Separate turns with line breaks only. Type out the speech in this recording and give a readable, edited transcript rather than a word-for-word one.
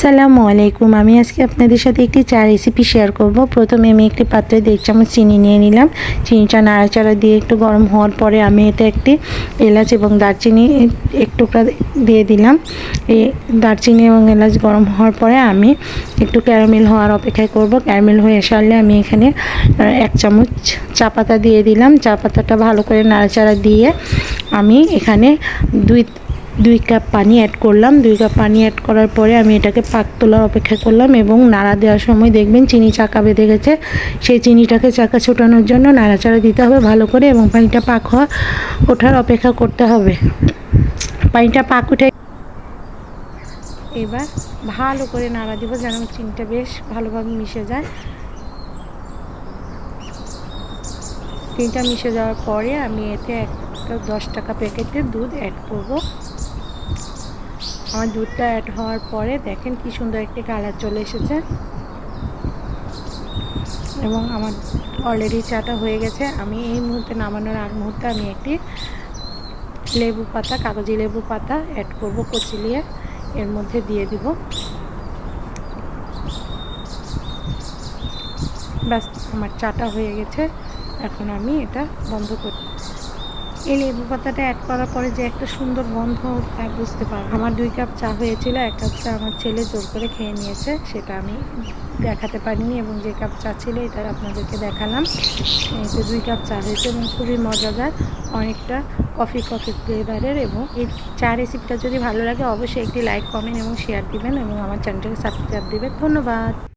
আসসালামু আলাইকুম। আমি আজকে আপনাদের সাথে একটি চা রেসিপি শেয়ার করব। প্রথমে আমি একটি পাত্রে 1.5 চামচ চিনি নিয়ে নিলাম। চিনিটা নাড়াচাড়া দিয়ে একটু গরম হওয়ার পরে আমি এতে একটি এলাচ এবং দারচিনি এক টুকরা দিয়ে দিলাম। এই দারচিনি এবং এলাচ গরম হওয়ার পরে আমি একটু ক্যারামেল হওয়ার অপেক্ষা করব। ক্যারামেল হয়ে আসলে আমি এখানে 1 চামচ চা পাতা দিয়ে দিলাম। চা পাতাটা ভালো করে নাড়াচাড়া দিয়ে আমি এখানে দুই কাপ পানি অ্যাড করলাম। 2 কাপ পানি অ্যাড করার পরে আমি এটাকে পাক তোলার অপেক্ষা করলাম এবং নাড়া দেওয়ার সময় দেখবেন চিনি চাকা বেঁধে গেছে। সেই চিনিটাকে চাকা ছোটানোর জন্য নাড়াচাড়া দিতে হবে ভালো করে এবং পানিটা পাক ওঠার অপেক্ষা করতে হবে। পানিটা পাক উঠে এবার ভালো করে নাড়া দিব যেন চিনিটা বেশ ভালোভাবে মিশে যায়। চিনিটা মিশে যাওয়ার পরে আমি এতে একটা 10 টাকা প্যাকেটের দুধ অ্যাড করব। আমার দুধটা অ্যাড হওয়ার পরে দেখেন কি সুন্দর একটি কালার চলে এসেছে এবং আমার অলরেডি চাটা হয়ে গেছে। আমি এই মুহূর্তে নামানোর আগ মুহূর্তে আমি একটি লেবু পাতা, কাগজি লেবু পাতা অ্যাড করব কুচিয়ে এর মধ্যে দিয়ে দিব। ব্যাস আমার চাটা হয়ে গেছে। এখন আমি এটা বন্ধ করি। এই লেবু পাতাটা অ্যাড করার পরে যে একটা সুন্দর গন্ধ তা বুঝতে পারবো। আমার 2 কাপ চা হয়েছিল, 1 কাপ চা আমার ছেলে জোর করে খেয়ে নিয়েছে, সেটা আমি দেখাতে পারিনি এবং যে কাপ চা ছিল এটা আপনাদেরকে দেখালাম। এতে 2 কাপ চা হয়েছে এবং খুবই মজাদার, অনেকটা কফি ফ্লেভারের। এবং এই চা রেসিপিটা যদি ভালো লাগে অবশ্যই একটি লাইক, কমেন্ট এবং শেয়ার দিবেন এবং আমার চ্যানেলটাকে সাবস্ক্রাইব দিবেন। ধন্যবাদ।